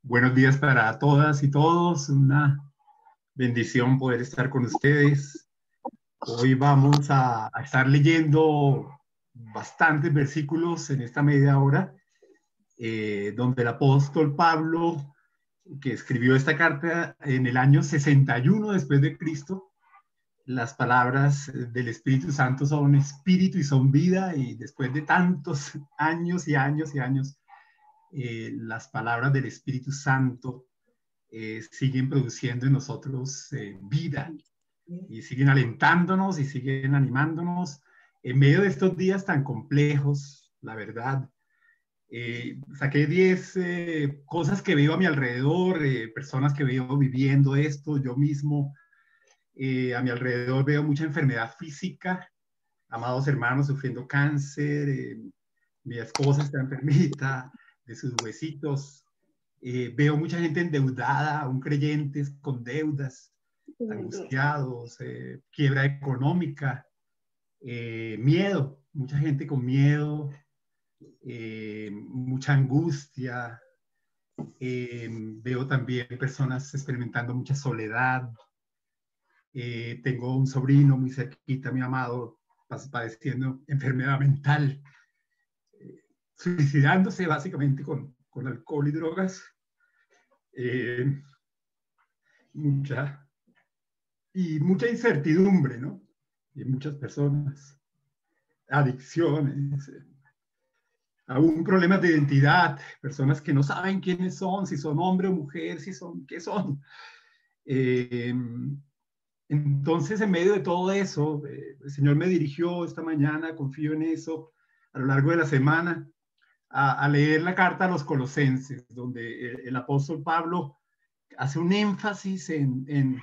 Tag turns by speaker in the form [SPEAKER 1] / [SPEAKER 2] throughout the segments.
[SPEAKER 1] Buenos días para todas y todos. Una bendición poder estar con ustedes. Hoy vamos a estar leyendo bastantes versículos en esta media hora, donde el apóstol Pablo, que escribió esta carta en el año 61 después de Cristo, las palabras del Espíritu Santo son espíritu y son vida, y después de tantos años y años y años, las palabras del Espíritu Santo siguen produciendo en nosotros vida y siguen alentándonos y siguen animándonos en medio de estos días tan complejos, la verdad. Saqué 10 cosas que veo a mi alrededor, personas que veo viviendo esto, yo mismo a mi alrededor veo mucha enfermedad física, amados hermanos sufriendo cáncer, mi esposa está enfermita de sus huesitos. Veo mucha gente endeudada, aún creyentes con deudas, angustiados, quiebra económica, miedo, mucha gente con miedo, mucha angustia. Veo también personas experimentando mucha soledad. Tengo un sobrino muy cerquita, mi amado, padeciendo enfermedad mental, suicidándose básicamente con alcohol y drogas. Mucha incertidumbre, ¿no? Y muchas personas, adicciones, aún problemas de identidad, personas que no saben quiénes son, si son hombre o mujer, si son, qué son. Entonces, en medio de todo eso, el Señor me dirigió esta mañana, confío en eso, a lo largo de la semana, a leer la carta a los Colosenses, donde el apóstol Pablo hace un énfasis en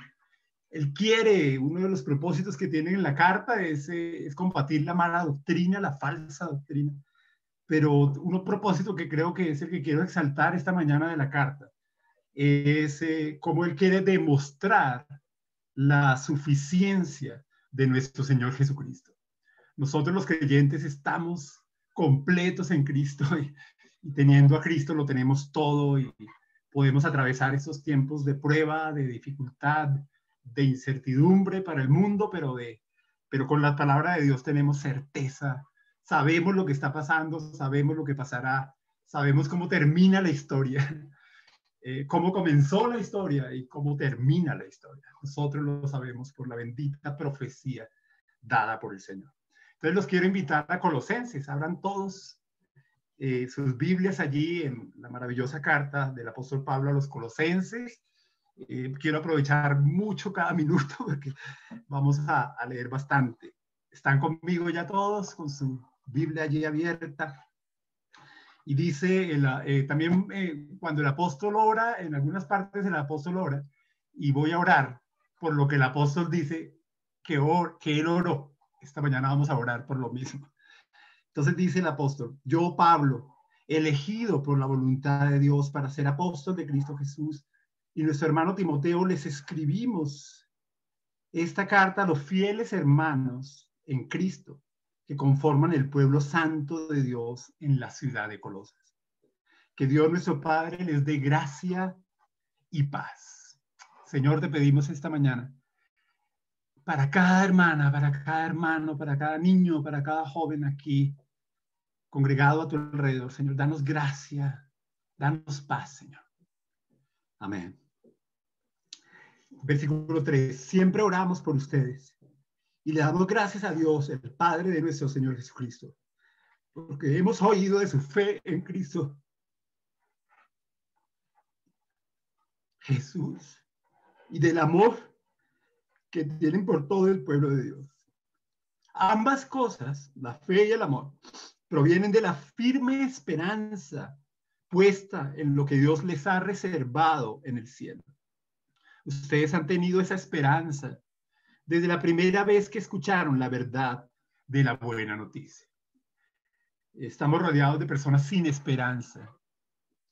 [SPEAKER 1] él quiere, uno de los propósitos que tiene en la carta es combatir la mala doctrina, la falsa doctrina, pero un propósito que creo que es el que quiero exaltar esta mañana de la carta es cómo él quiere demostrar la suficiencia de nuestro Señor Jesucristo. Nosotros los creyentes estamos completos en Cristo y teniendo a Cristo lo tenemos todo y podemos atravesar esos tiempos de prueba, de dificultad, de incertidumbre para el mundo, pero con la palabra de Dios tenemos certeza. Sabemos lo que está pasando, sabemos lo que pasará, sabemos cómo termina la historia, cómo comenzó la historia y cómo termina la historia. Nosotros lo sabemos por la bendita profecía dada por el Señor. Entonces los quiero invitar a Colosenses, abran todos sus Biblias allí en la maravillosa carta del apóstol Pablo a los Colosenses. Quiero aprovechar mucho cada minuto porque vamos a leer bastante. ¿Están conmigo ya todos con su Biblia allí abierta? Y dice, también cuando el apóstol ora, en algunas partes el apóstol ora, y voy a orar por lo que el apóstol dice que él oró. Esta mañana vamos a orar por lo mismo. Entonces dice el apóstol, yo Pablo, elegido por la voluntad de Dios para ser apóstol de Cristo Jesús, y nuestro hermano Timoteo, les escribimos esta carta a los fieles hermanos en Cristo que conforman el pueblo santo de Dios en la ciudad de Colosas. Que Dios nuestro Padre les dé gracia y paz. Señor, te pedimos esta mañana para cada hermana, para cada hermano, para cada niño, para cada joven aquí congregado a tu alrededor, Señor, danos gracia, danos paz, Señor. Amén. Versículo 3. Siempre oramos por ustedes y le damos gracias a Dios, el Padre de nuestro Señor Jesucristo, porque hemos oído de su fe en Cristo Jesús y del amor que tienen por todo el pueblo de Dios. Ambas cosas, la fe y el amor, provienen de la firme esperanza puesta en lo que Dios les ha reservado en el cielo. Ustedes han tenido esa esperanza desde la primera vez que escucharon la verdad de la buena noticia. Estamos rodeados de personas sin esperanza.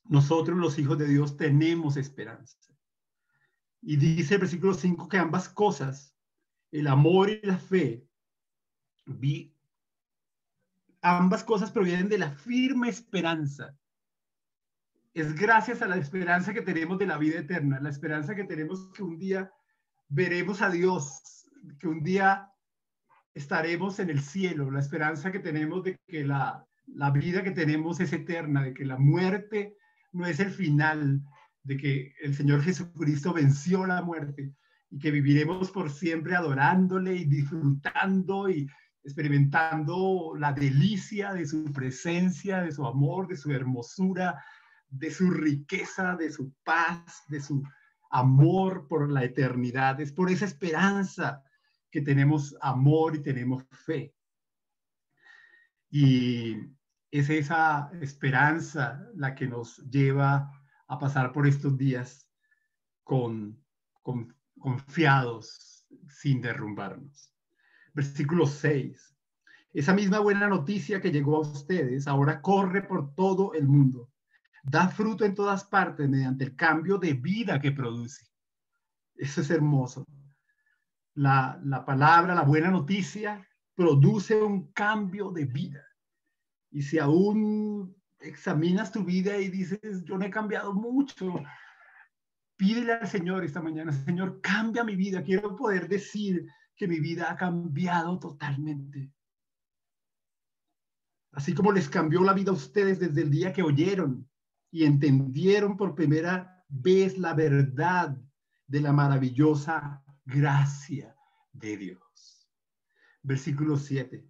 [SPEAKER 1] Nosotros, los hijos de Dios, tenemos esperanza. Y dice el versículo 5 que ambas cosas, el amor y la fe, ambas cosas provienen de la firme esperanza es gracias a la esperanza que tenemos de la vida eterna, la esperanza que tenemos que un día veremos a Dios, que un día estaremos en el cielo, la esperanza que tenemos de que la vida que tenemos es eterna, de que la muerte no es el final, de que el Señor Jesucristo venció la muerte y que viviremos por siempre adorándole y disfrutando y experimentando la delicia de su presencia, de su amor, de su hermosura, de su riqueza, de su paz, de su amor por la eternidad. Es por esa esperanza que tenemos amor y tenemos fe. Y es esa esperanza la que nos lleva a pasar por estos días confiados, sin derrumbarnos. Versículo 6. Esa misma buena noticia que llegó a ustedes ahora corre por todo el mundo. Da fruto en todas partes mediante el cambio de vida que produce. Eso es hermoso. La palabra, la buena noticia, produce un cambio de vida. Y si aún examinas tu vida y dices, yo no he cambiado mucho, pídele al Señor esta mañana, Señor, cambia mi vida. Quiero poder decir que mi vida ha cambiado totalmente. Así como les cambió la vida a ustedes desde el día que oyeron y entendieron por primera vez la verdad de la maravillosa gracia de Dios. Versículo 7.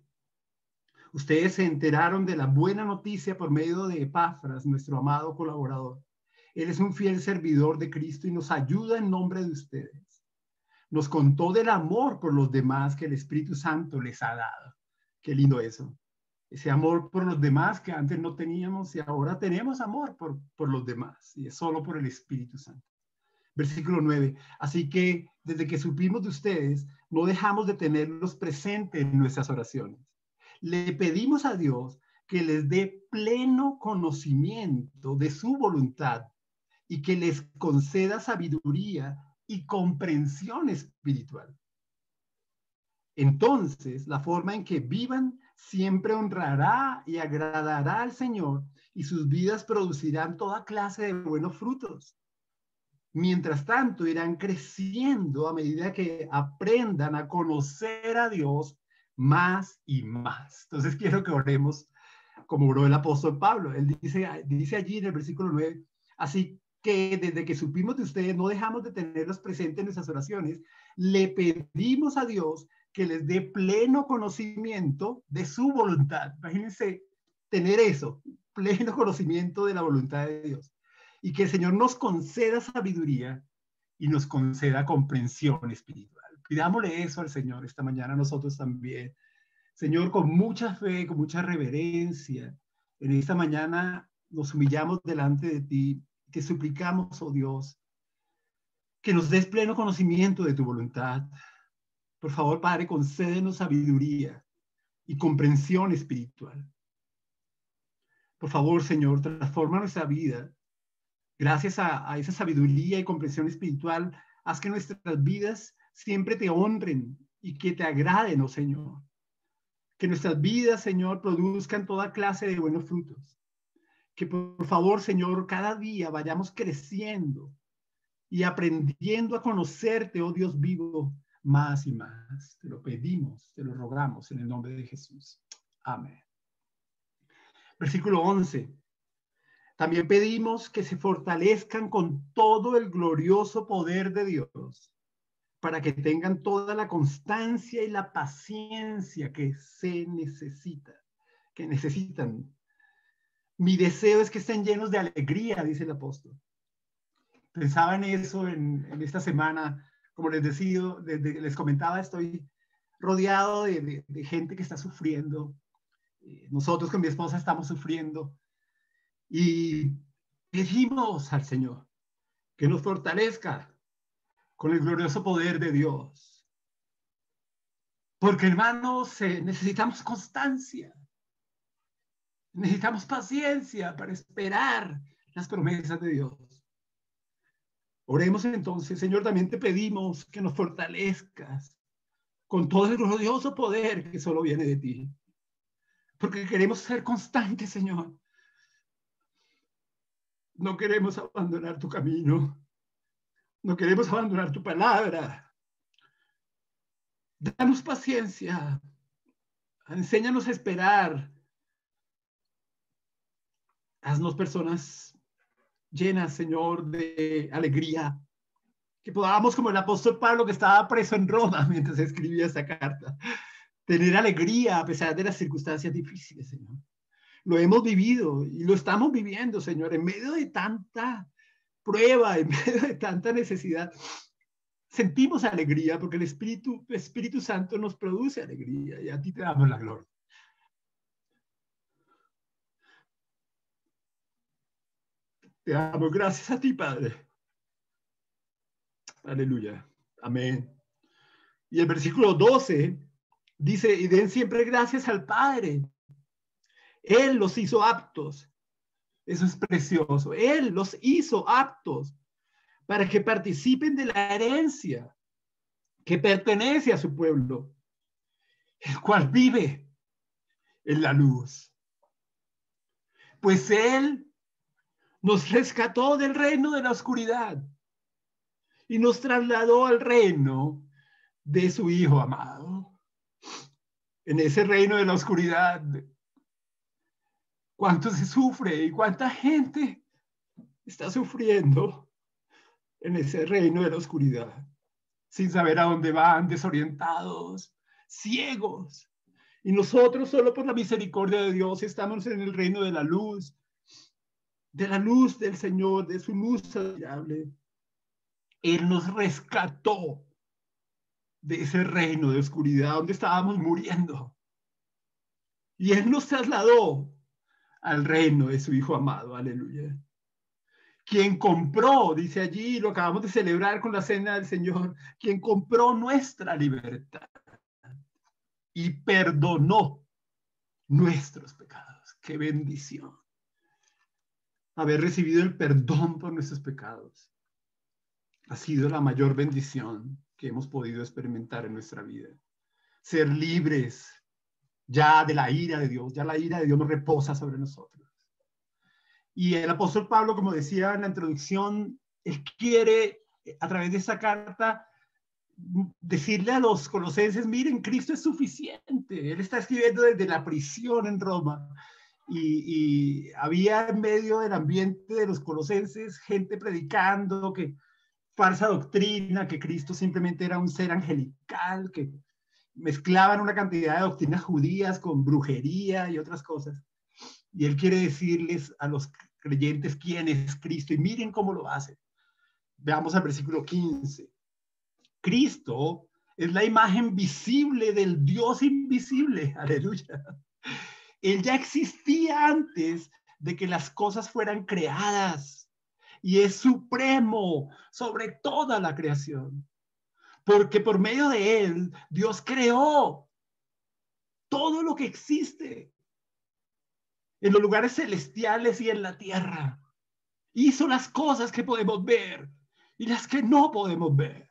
[SPEAKER 1] Ustedes se enteraron de la buena noticia por medio de Epafras, nuestro amado colaborador. Él es un fiel servidor de Cristo y nos ayuda en nombre de ustedes. Nos contó del amor por los demás que el Espíritu Santo les ha dado. Qué lindo eso. Ese amor por los demás que antes no teníamos y ahora tenemos amor por los demás. Y es solo por el Espíritu Santo. Versículo 9. Así que desde que supimos de ustedes, no dejamos de tenerlos presentes en nuestras oraciones. Le pedimos a Dios que les dé pleno conocimiento de su voluntad y que les conceda sabiduría y comprensión espiritual. Entonces, la forma en que vivan siempre honrará y agradará al Señor y sus vidas producirán toda clase de buenos frutos. Mientras tanto, irán creciendo a medida que aprendan a conocer a Dios más y más. Entonces, quiero que oremos como oró el apóstol Pablo. Él dice allí en el versículo 9, así que desde que supimos de ustedes, no dejamos de tenerlos presentes en nuestras oraciones. Le pedimos a Dios que les dé pleno conocimiento de su voluntad. Imagínense tener eso, pleno conocimiento de la voluntad de Dios. Y que el Señor nos conceda sabiduría y nos conceda comprensión espiritual. Pidámosle eso al Señor esta mañana, nosotros también. Señor, con mucha fe, con mucha reverencia, en esta mañana nos humillamos delante de ti, te suplicamos, oh Dios, que nos des pleno conocimiento de tu voluntad. Por favor, Padre, concédenos sabiduría y comprensión espiritual. Por favor, Señor, transforma nuestra vida. Gracias a esa sabiduría y comprensión espiritual, haz que nuestras vidas siempre te honren y que te agraden, oh Señor. Que nuestras vidas, Señor, produzcan toda clase de buenos frutos. Que por favor, Señor, cada día vayamos creciendo y aprendiendo a conocerte, oh Dios vivo, más y más. Te lo pedimos, te lo rogamos en el nombre de Jesús. Amén. Versículo 11. También pedimos que se fortalezcan con todo el glorioso poder de Dios, para que tengan toda la constancia y la paciencia que se necesita, que necesitan. Mi deseo es que estén llenos de alegría, dice el apóstol. Pensaba en eso en esta semana, como les decía, les comentaba, estoy rodeado de gente que está sufriendo. Nosotros con mi esposa estamos sufriendo y pedimos al Señor que nos fortalezca con el glorioso poder de Dios. Porque, hermanos, necesitamos constancia. Necesitamos paciencia para esperar las promesas de Dios. Oremos entonces, Señor, también te pedimos que nos fortalezcas con todo el glorioso poder que solo viene de ti. Porque queremos ser constantes, Señor. No queremos abandonar tu camino. No queremos abandonar tu palabra. Danos paciencia. Enséñanos a esperar. Haznos personas llenas, Señor, de alegría. Que podamos, como el apóstol Pablo, que estaba preso en Roma mientras escribía esta carta, tener alegría a pesar de las circunstancias difíciles, Señor. Lo hemos vivido y lo estamos viviendo, Señor, en medio de tanta prueba, en medio de tanta necesidad. Sentimos alegría porque el Espíritu Santo nos produce alegría y a ti te damos la gloria. Te damos gracias a ti, Padre. Aleluya. Amén. Y el versículo 12 dice, y den siempre gracias al Padre. Él los hizo aptos. Eso es precioso. Él los hizo aptos para que participen de la herencia que pertenece a su pueblo, el cual vive en la luz. Pues Él nos rescató del reino de la oscuridad y nos trasladó al reino de su Hijo amado. En ese reino de la oscuridad, cuánto se sufre y cuánta gente está sufriendo en ese reino de la oscuridad, sin saber a dónde van, desorientados, ciegos. Y nosotros, solo por la misericordia de Dios, estamos en el reino de la luz del Señor, de su luz admirable. Él nos rescató de ese reino de oscuridad donde estábamos muriendo. Y Él nos trasladó al reino de su Hijo amado. Aleluya. Quien compró, dice allí, lo acabamos de celebrar con la cena del Señor, quien compró nuestra libertad y perdonó nuestros pecados. ¡Qué bendición! Haber recibido el perdón por nuestros pecados ha sido la mayor bendición que hemos podido experimentar en nuestra vida. Ser libres ya de la ira de Dios, ya la ira de Dios no reposa sobre nosotros. Y el apóstol Pablo, como decía en la introducción, él quiere, a través de esa carta, decirle a los colosenses, miren, Cristo es suficiente. Él está escribiendo desde la prisión en Roma. Y había en medio del ambiente de los colosenses gente predicando que falsa doctrina, que Cristo simplemente era un ser angelical, que mezclaban una cantidad de doctrinas judías con brujería y otras cosas. Y él quiere decirles a los creyentes quién es Cristo y miren cómo lo hace. Veamos al versículo 15. Cristo es la imagen visible del Dios invisible. Aleluya. Él ya existía antes de que las cosas fueran creadas y es supremo sobre toda la creación. Porque por medio de él, Dios creó todo lo que existe en los lugares celestiales y en la tierra. Hizo las cosas que podemos ver y las que no podemos ver,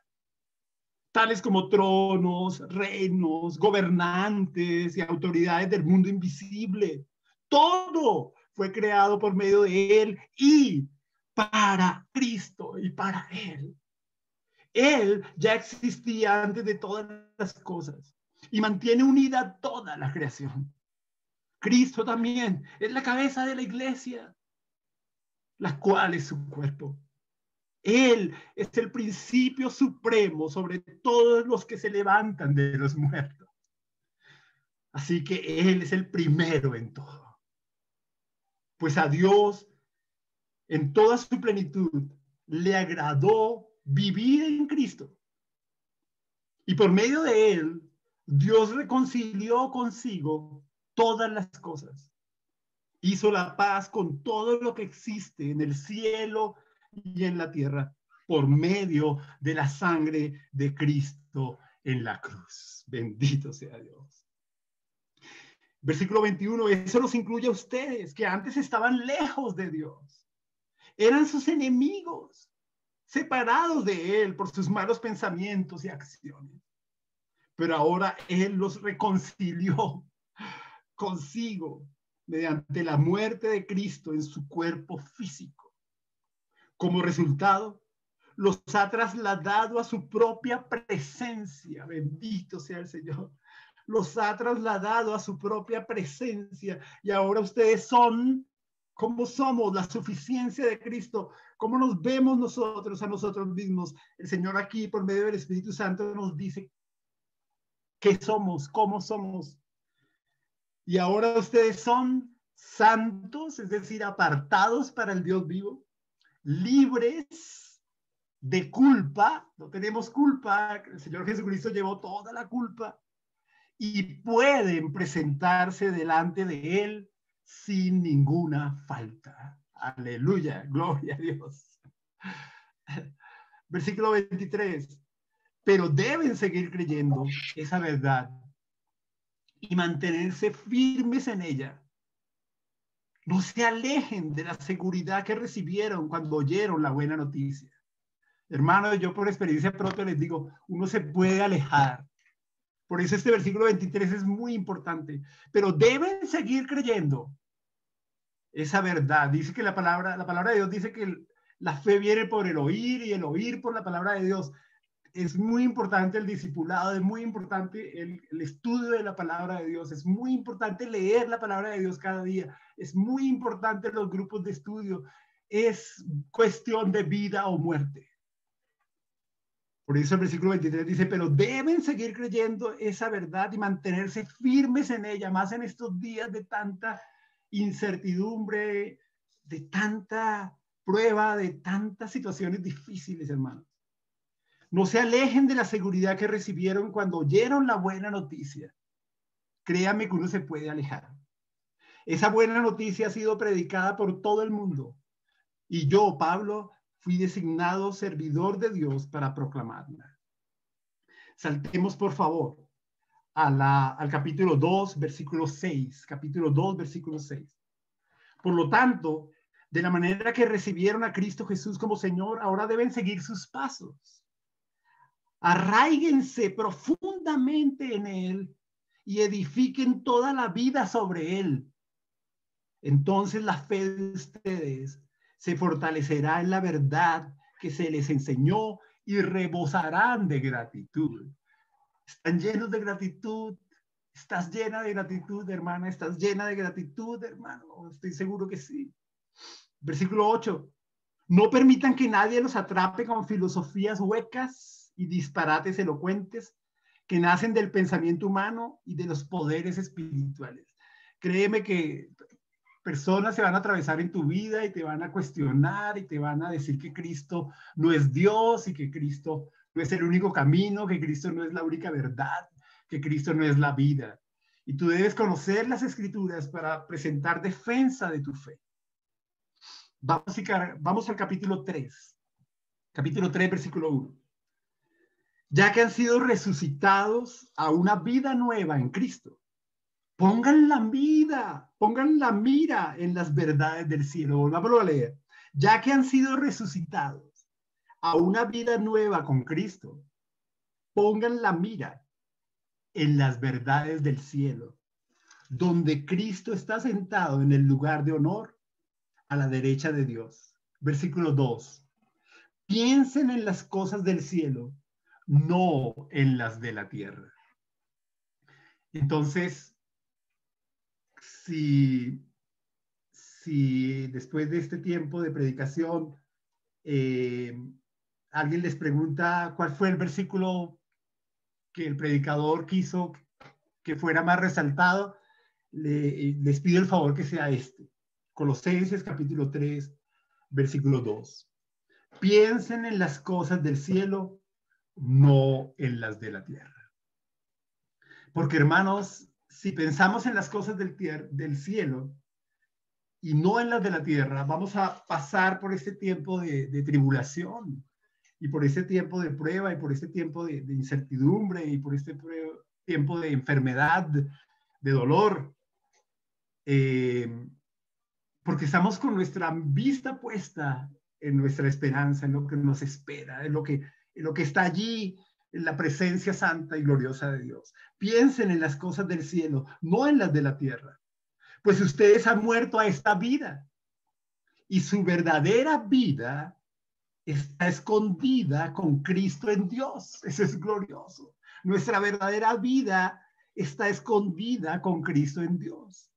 [SPEAKER 1] tales como tronos, reinos, gobernantes y autoridades del mundo invisible. Todo fue creado por medio de él y para Cristo y para él. Él ya existía antes de todas las cosas y mantiene unida toda la creación. Cristo también es la cabeza de la iglesia, la cual es su cuerpo. Él es el principio supremo sobre todos los que se levantan de los muertos. Así que Él es el primero en todo. Pues a Dios, en toda su plenitud, le agradó vivir en Cristo. Y por medio de Él, Dios reconcilió consigo todas las cosas. Hizo la paz con todo lo que existe en el cielo y en la tierra por medio de la sangre de Cristo en la cruz. Bendito sea Dios. Versículo 21, eso los incluye a ustedes, que antes estaban lejos de Dios. Eran sus enemigos, separados de Él por sus malos pensamientos y acciones. Pero ahora Él los reconcilió consigo mediante la muerte de Cristo en su cuerpo físico. Como resultado, los ha trasladado a su propia presencia. Bendito sea el Señor. Los ha trasladado a su propia presencia. Y ahora ustedes son como somos, la suficiencia de Cristo. ¿Cómo nos vemos nosotros a nosotros mismos? El Señor aquí, por medio del Espíritu Santo, nos dice qué somos, cómo somos. Y ahora ustedes son santos, es decir, apartados para el Dios vivo, libres de culpa. No tenemos culpa, el Señor Jesucristo llevó toda la culpa y pueden presentarse delante de Él sin ninguna falta. Aleluya, gloria a Dios. Versículo 23. Pero deben seguir creyendo esa verdad y mantenerse firmes en ella. No se alejen de la seguridad que recibieron cuando oyeron la buena noticia. Hermanos, yo por experiencia propia les digo, uno se puede alejar. Por eso este versículo 23 es muy importante. Pero deben seguir creyendo esa verdad. Dice que la palabra de Dios dice que la fe viene por el oír y el oír por la palabra de Dios. Es muy importante el discipulado, es muy importante el estudio de la palabra de Dios, es muy importante leer la palabra de Dios cada día, es muy importante los grupos de estudio, es cuestión de vida o muerte. Por eso el versículo 23 dice, pero deben seguir creyendo esa verdad y mantenerse firmes en ella, más en estos días de tanta incertidumbre, de tanta prueba, de tantas situaciones difíciles, hermanos. No se alejen de la seguridad que recibieron cuando oyeron la buena noticia. Créame que uno se puede alejar. Esa buena noticia ha sido predicada por todo el mundo. Y yo, Pablo, fui designado servidor de Dios para proclamarla. Saltemos, por favor, al capítulo 2, versículo 6. Capítulo 2, versículo 6. Por lo tanto, de la manera que recibieron a Cristo Jesús como Señor, ahora deben seguir sus pasos. Arráiguense profundamente en Él y edifiquen toda la vida sobre Él. Entonces la fe de ustedes se fortalecerá en la verdad que se les enseñó y rebosarán de gratitud. ¿Están llenos de gratitud? ¿Estás llena de gratitud, hermana? ¿Estás llena de gratitud, hermano? Estoy seguro que sí. Versículo 8. No permitan que nadie los atrape con filosofías huecas y disparates elocuentes que nacen del pensamiento humano y de los poderes espirituales. Créeme que personas se van a atravesar en tu vida y te van a cuestionar y te van a decir que Cristo no es Dios y que Cristo no es el único camino, que Cristo no es la única verdad, que Cristo no es la vida. Y tú debes conocer las Escrituras para presentar defensa de tu fe. Vamos al capítulo 3. Capítulo 3, versículo 1. Ya que han sido resucitados a una vida nueva en Cristo, pongan la mira en las verdades del cielo. Volvámoslo a leer. Ya que han sido resucitados a una vida nueva con Cristo, pongan la mira en las verdades del cielo, donde Cristo está sentado en el lugar de honor a la derecha de Dios. Versículo 2. Piensen en las cosas del cielo, no en las de la tierra. Entonces, si después de este tiempo de predicación alguien les pregunta cuál fue el versículo que el predicador quiso que fuera más resaltado, les pido el favor que sea este. Colosenses capítulo 3, versículo 2. Piensen en las cosas del cielo, no en las de la tierra. Porque, hermanos, si pensamos en las cosas del cielo y no en las de la tierra, vamos a pasar por este tiempo de tribulación y por este tiempo de prueba y por este tiempo de incertidumbre y por este tiempo de enfermedad, de dolor. Porque estamos con nuestra vista puesta en nuestra esperanza, en lo que nos espera, en lo que está allí, en la presencia santa y gloriosa de Dios. Piensen en las cosas del cielo, no en las de la tierra, pues ustedes han muerto a esta vida y su verdadera vida está escondida con Cristo en Dios. Eso es glorioso. Nuestra verdadera vida está escondida con Cristo en Dios.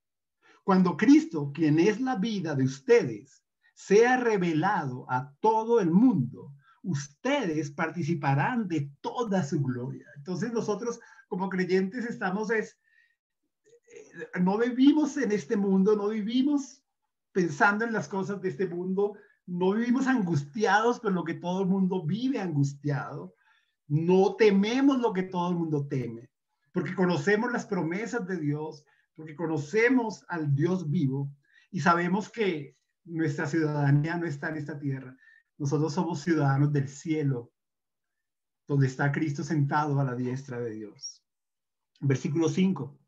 [SPEAKER 1] Cuando Cristo, quien es la vida de ustedes, sea revelado a todo el mundo, ustedes participarán de toda su gloria. Entonces nosotros como creyentes no vivimos en este mundo, no vivimos pensando en las cosas de este mundo, no vivimos angustiados por lo que todo el mundo vive angustiado, no tememos lo que todo el mundo teme, porque conocemos las promesas de Dios, porque conocemos al Dios vivo y sabemos que nuestra ciudadanía no está en esta tierra. Nosotros somos ciudadanos del cielo, donde está Cristo sentado a la diestra de Dios. Versículo 5.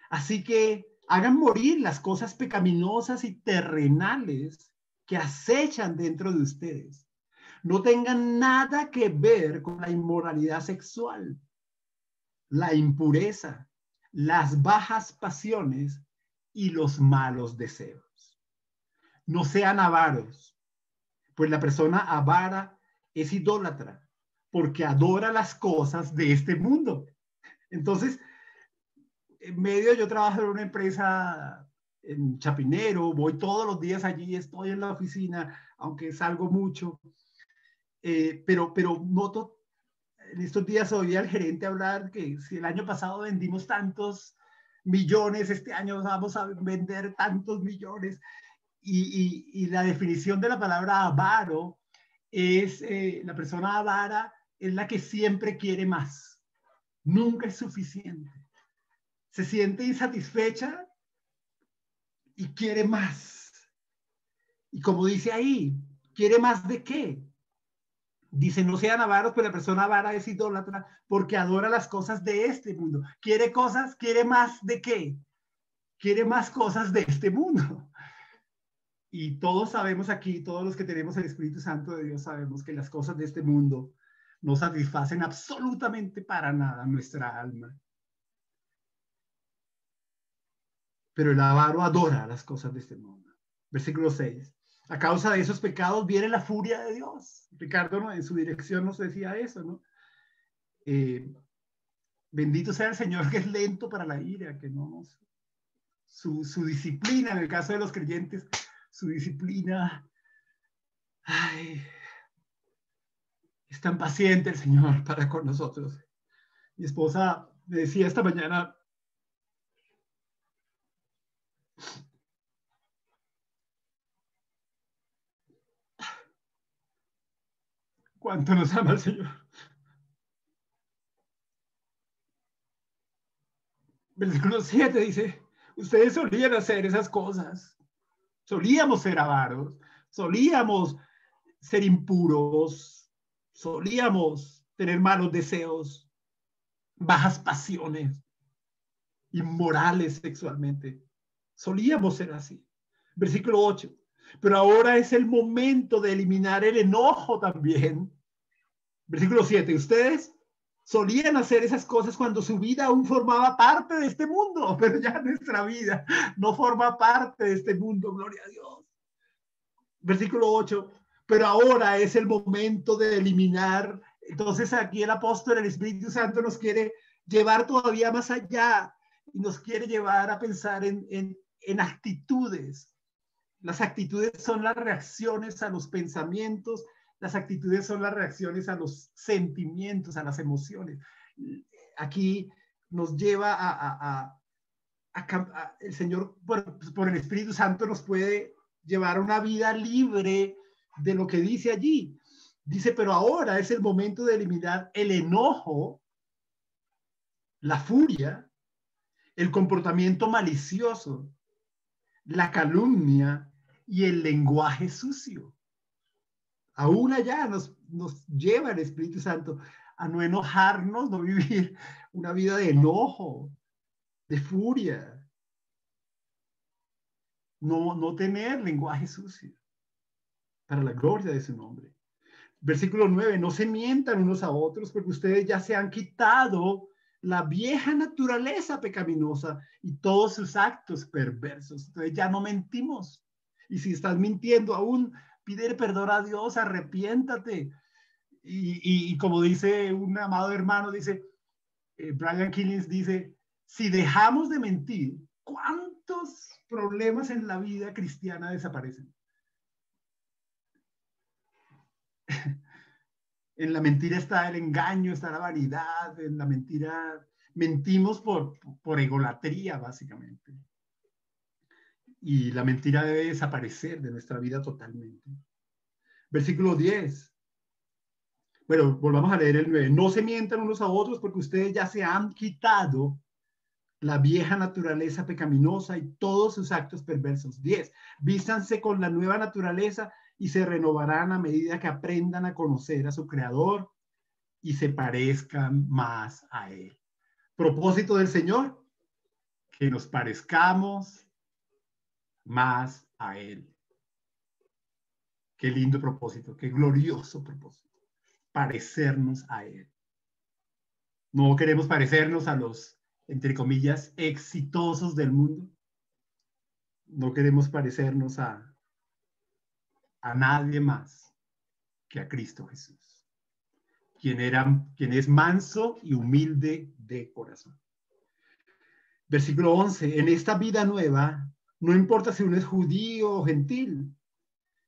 [SPEAKER 1] Así que hagan morir las cosas pecaminosas y terrenales que acechan dentro de ustedes. No tengan nada que ver con la inmoralidad sexual, la impureza, las bajas pasiones y los malos deseos. No sean avaros, pues la persona avara es idólatra, porque adora las cosas de este mundo. Entonces, en medio yo trabajo en una empresa en Chapinero, voy todos los días allí, estoy en la oficina, aunque salgo mucho, pero noto, en estos días oí al gerente hablar que si el año pasado vendimos tantos millones, este año vamos a vender tantos millones, y la definición de la palabra avaro es, la persona avara es la que siempre quiere más, nunca es suficiente. Se siente insatisfecha y quiere más. Y como dice ahí, ¿quiere más de qué? Dice, no sean avaros, pues la persona avara es idólatra porque adora las cosas de este mundo. ¿Quiere cosas? ¿Quiere más de qué? Quiere más cosas de este mundo. Y todos sabemos aquí, todos los que tenemos el Espíritu Santo de Dios, sabemos que las cosas de este mundo no satisfacen absolutamente para nada nuestra alma. Pero el avaro adora las cosas de este mundo. Versículo 6. A causa de esos pecados viene la furia de Dios. Ricardo, ¿no?, en su dirección nos decía eso, ¿no? Bendito sea el Señor, que es lento para la ira, que no su disciplina, en el caso de los creyentes, su disciplina, ay, es tan paciente el Señor para con nosotros. Mi esposa me decía esta mañana, cuánto nos ama el Señor. Versículo 7 dice, ustedes solían hacer esas cosas, solíamos ser avaros, solíamos ser impuros, solíamos tener malos deseos, bajas pasiones, inmorales sexualmente, solíamos ser así. Versículo 8, pero ahora es el momento de eliminar el enojo también. Versículo 7, ustedes solían hacer esas cosas cuando su vida aún formaba parte de este mundo, pero ya nuestra vida no forma parte de este mundo, gloria a Dios. Versículo 8, pero ahora es el momento de eliminar. Entonces aquí el apóstol, el Espíritu Santo nos quiere llevar todavía más allá y nos quiere llevar a pensar en actitudes. Las actitudes son las reacciones a los pensamientos, las actitudes son las reacciones a los sentimientos, a las emociones. Aquí nos lleva el Señor, por el Espíritu Santo, nos puede llevar una vida libre de lo que dice allí. Dice, pero ahora es el momento de eliminar el enojo, la furia, el comportamiento malicioso, la calumnia y el lenguaje sucio. Aún allá nos lleva el Espíritu Santo a no enojarnos, no vivir una vida de enojo, de furia, no tener lenguaje sucio, para la gloria de su nombre. Versículo 9, no se mientan unos a otros porque ustedes ya se han quitado la vieja naturaleza pecaminosa y todos sus actos perversos. Entonces ya no mentimos. Y si estás mintiendo aún, pídele perdón a Dios, arrepiéntate. Y como dice un amado hermano, dice, Brian Killings dice, si dejamos de mentir, ¿cuántos problemas en la vida cristiana desaparecen? En la mentira está el engaño, está la vanidad, en la mentira mentimos por egolatría, básicamente. Y la mentira debe desaparecer de nuestra vida totalmente. Versículo 10. Bueno, volvamos a leer el 9. No se mientan unos a otros porque ustedes ya se han quitado la vieja naturaleza pecaminosa y todos sus actos perversos. 10. Vístanse con la nueva naturaleza y se renovarán a medida que aprendan a conocer a su Creador y se parezcan más a Él. Propósito del Señor, que nos parezcamos más a Él. Qué lindo propósito, qué glorioso propósito. Parecernos a Él. No queremos parecernos a los, entre comillas, exitosos del mundo. No queremos parecernos a nadie más que a Cristo Jesús, quien es manso y humilde de corazón. Versículo 11. En esta vida nueva, no importa si uno es judío o gentil,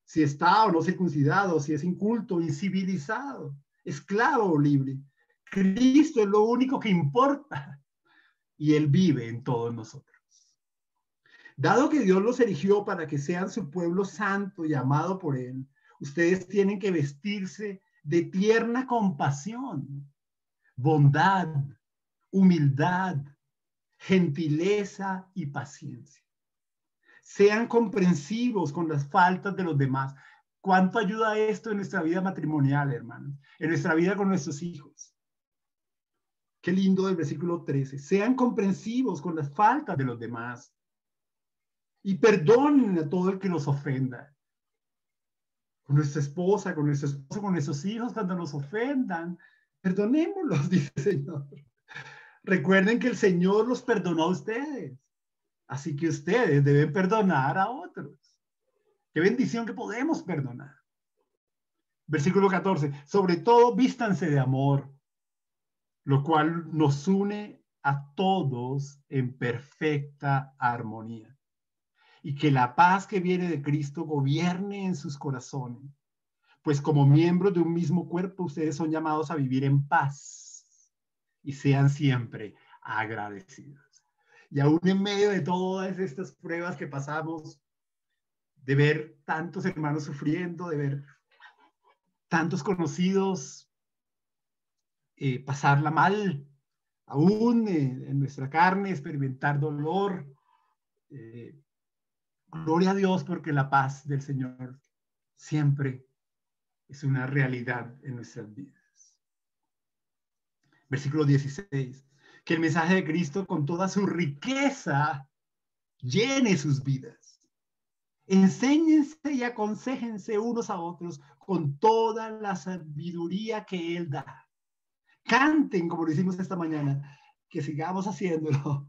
[SPEAKER 1] si está o no circuncidado, si es inculto, incivilizado, esclavo o libre. Cristo es lo único que importa y Él vive en todos nosotros. Dado que Dios los eligió para que sean su pueblo santo y amado por Él, ustedes tienen que vestirse de tierna compasión, bondad, humildad, gentileza y paciencia. Sean comprensivos con las faltas de los demás. ¿Cuánto ayuda esto en nuestra vida matrimonial, hermanos? En nuestra vida con nuestros hijos. Qué lindo el versículo 13. Sean comprensivos con las faltas de los demás y perdonen a todo el que nos ofenda. Con nuestra esposa, con nuestro esposo, con nuestros hijos, cuando nos ofendan, perdonémoslos, dice el Señor. Recuerden que el Señor los perdonó a ustedes. Así que ustedes deben perdonar a otros. Qué bendición que podemos perdonar. Versículo 14. Sobre todo, vístanse de amor, lo cual nos une a todos en perfecta armonía. Y que la paz que viene de Cristo gobierne en sus corazones. Pues como miembros de un mismo cuerpo, ustedes son llamados a vivir en paz y sean siempre agradecidos. Y aún en medio de todas estas pruebas que pasamos, de ver tantos hermanos sufriendo, de ver tantos conocidos pasarla mal, aún en nuestra carne, experimentar dolor. Gloria a Dios porque la paz del Señor siempre es una realidad en nuestras vidas. Versículo 16. Que el mensaje de Cristo con toda su riqueza llene sus vidas. Enséñense y aconséjense unos a otros con toda la sabiduría que Él da. Canten, como lo hicimos esta mañana, que sigamos haciéndolo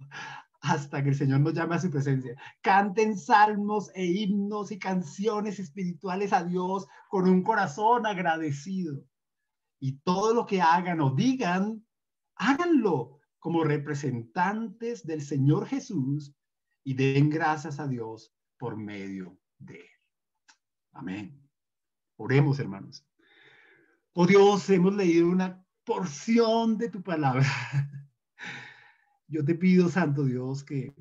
[SPEAKER 1] hasta que el Señor nos llame a su presencia. Canten salmos e himnos y canciones espirituales a Dios con un corazón agradecido. Y todo lo que hagan o digan, háganlo como representantes del Señor Jesús y den gracias a Dios por medio de Él. Amén. Oremos, hermanos. Oh Dios, hemos leído una porción de tu palabra. Yo te pido, Santo Dios, que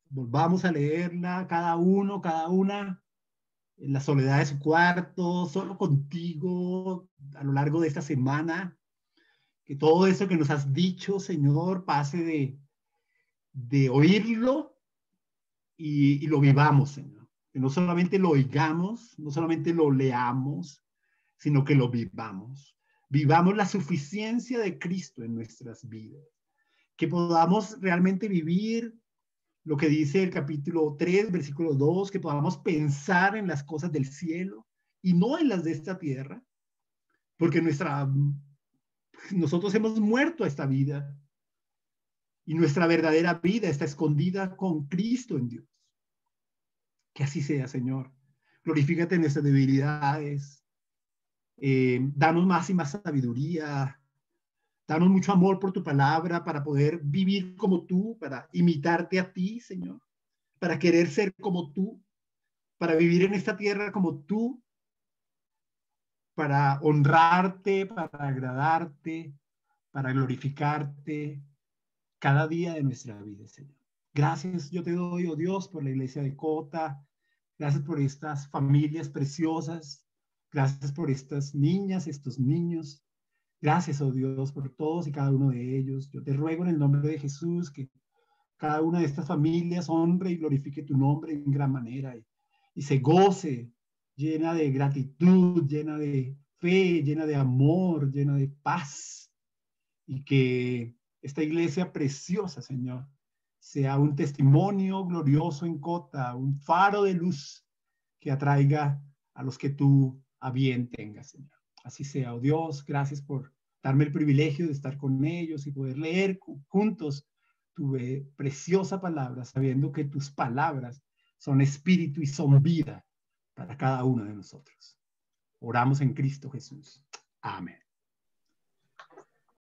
[SPEAKER 1] volvamos a leerla cada uno, cada una, en la soledad de su cuarto, solo contigo, a lo largo de esta semana. Que todo eso que nos has dicho, Señor, pase de oírlo y lo vivamos, Señor. Que no solamente lo oigamos, no solamente lo leamos, sino que lo vivamos. Vivamos la suficiencia de Cristo en nuestras vidas. Que podamos realmente vivir lo que dice el capítulo 3, versículo 2, que podamos pensar en las cosas del cielo y no en las de esta tierra, porque nosotros hemos muerto a esta vida y nuestra verdadera vida está escondida con Cristo en Dios. Que así sea, Señor. glorifícate en nuestras debilidades, danos más y más sabiduría, danos mucho amor por tu palabra para poder vivir como tú, para imitarte a ti, Señor, para querer ser como tú, para vivir en esta tierra como tú, para honrarte, para agradarte, para glorificarte cada día de nuestra vida, Señor. Gracias yo te doy, oh Dios, por la iglesia de Cota. Gracias por estas familias preciosas. Gracias por estas niñas, estos niños. Gracias, oh Dios, por todos y cada uno de ellos. Yo te ruego en el nombre de Jesús que cada una de estas familias honre y glorifique tu nombre en gran manera y se goce llena de gratitud, llena de fe, llena de amor, llena de paz, y que esta iglesia preciosa, Señor, sea un testimonio glorioso en Cota, un faro de luz que atraiga a los que tú a bien tengas, Señor. Así sea, oh Dios, gracias por darme el privilegio de estar con ellos y poder leer juntos tu preciosa palabra, sabiendo que tus palabras son espíritu y son vida para cada uno de nosotros. Oramos en Cristo Jesús. Amén.